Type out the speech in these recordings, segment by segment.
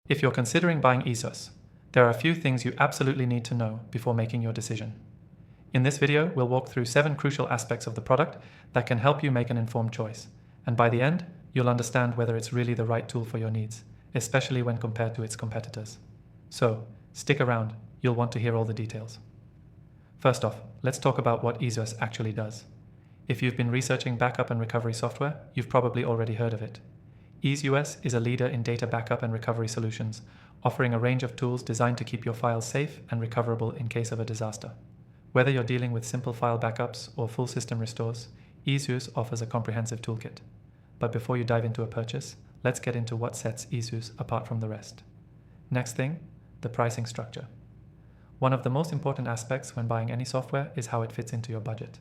If you're considering buying EaseUS, there are a few things you absolutely need to know before making your decision. In this video, we'll walk through 7 crucial aspects of the product that can help you make an informed choice. And by the end, you'll understand whether it's really the right tool for your needs, especially when compared to its competitors. So, stick around, you'll want to hear all the details. First off, let's talk about what EaseUS actually does. If you've been researching backup and recovery software, you've probably already heard of it. EaseUS is a leader in data backup and recovery solutions, offering a range of tools designed to keep your files safe and recoverable in case of a disaster. Whether you're dealing with simple file backups or full system restores, EaseUS offers a comprehensive toolkit. But before you dive into a purchase, let's get into what sets EaseUS apart from the rest. Next thing, the pricing structure. One of the most important aspects when buying any software is how it fits into your budget.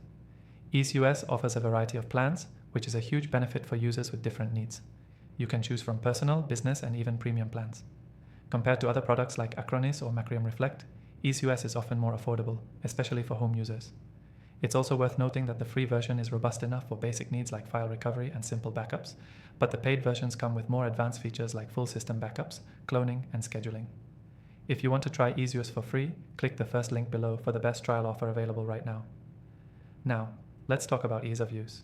EaseUS offers a variety of plans, which is a huge benefit for users with different needs. You can choose from personal, business, and even premium plans. Compared to other products like Acronis or Macrium Reflect, EaseUS is often more affordable, especially for home users. It's also worth noting that the free version is robust enough for basic needs like file recovery and simple backups, but the paid versions come with more advanced features like full system backups, cloning, and scheduling. If you want to try EaseUS for free, click the first link below for the best trial offer available right now. Now, let's talk about ease of use.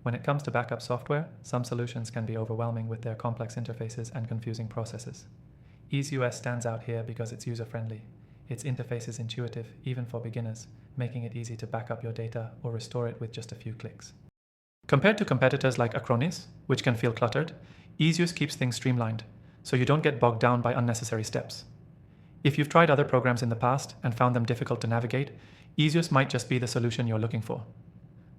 When it comes to backup software, some solutions can be overwhelming with their complex interfaces and confusing processes. EaseUS stands out here because it's user-friendly. Its interface is intuitive, even for beginners, making it easy to back up your data or restore it with just a few clicks. Compared to competitors like Acronis, which can feel cluttered, EaseUS keeps things streamlined, so you don't get bogged down by unnecessary steps. If you've tried other programs in the past and found them difficult to navigate, EaseUS might just be the solution you're looking for.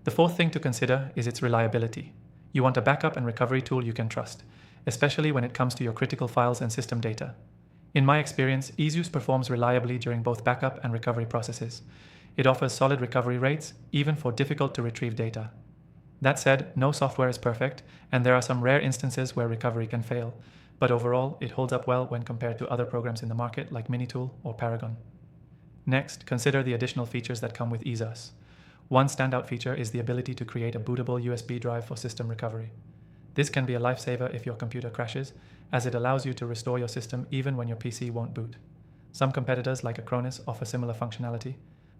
The fourth thing to consider is its reliability. You want a backup and recovery tool you can trust, especially when it comes to your critical files and system data. In my experience, EaseUS performs reliably during both backup and recovery processes. It offers solid recovery rates, even for difficult to retrieve data. That said, no software is perfect, and there are some rare instances where recovery can fail, but overall, it holds up well when compared to other programs in the market like Minitool or Paragon. Next, consider the additional features that come with EaseUS. One standout feature is the ability to create a bootable USB drive for system recovery. This can be a lifesaver if your computer crashes, as it allows you to restore your system even when your PC won't boot. Some competitors like Acronis offer similar functionality,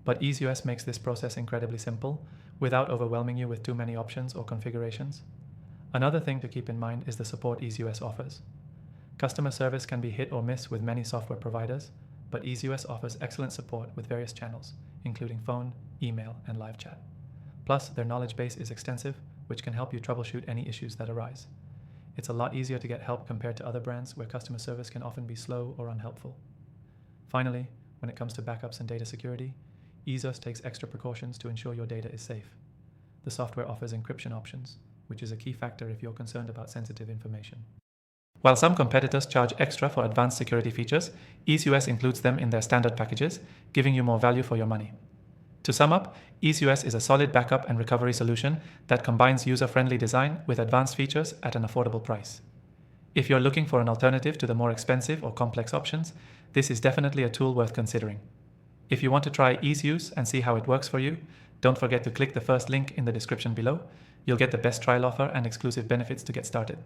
but EaseUS makes this process incredibly simple, without overwhelming you with too many options or configurations. Another thing to keep in mind is the support EaseUS offers. Customer service can be hit or miss with many software providers, but EaseUS offers excellent support with various channels, including phone, email, and live chat. Plus, their knowledge base is extensive, which can help you troubleshoot any issues that arise. It's a lot easier to get help compared to other brands where customer service can often be slow or unhelpful. Finally, when it comes to backups and data security, EaseUS takes extra precautions to ensure your data is safe. The software offers encryption options, which is a key factor if you're concerned about sensitive information. While some competitors charge extra for advanced security features, EaseUS includes them in their standard packages, giving you more value for your money. To sum up, EaseUS is a solid backup and recovery solution that combines user-friendly design with advanced features at an affordable price. If you're looking for an alternative to the more expensive or complex options, this is definitely a tool worth considering. If you want to try EaseUS and see how it works for you, don't forget to click the first link in the description below. You'll get the best trial offer and exclusive benefits to get started.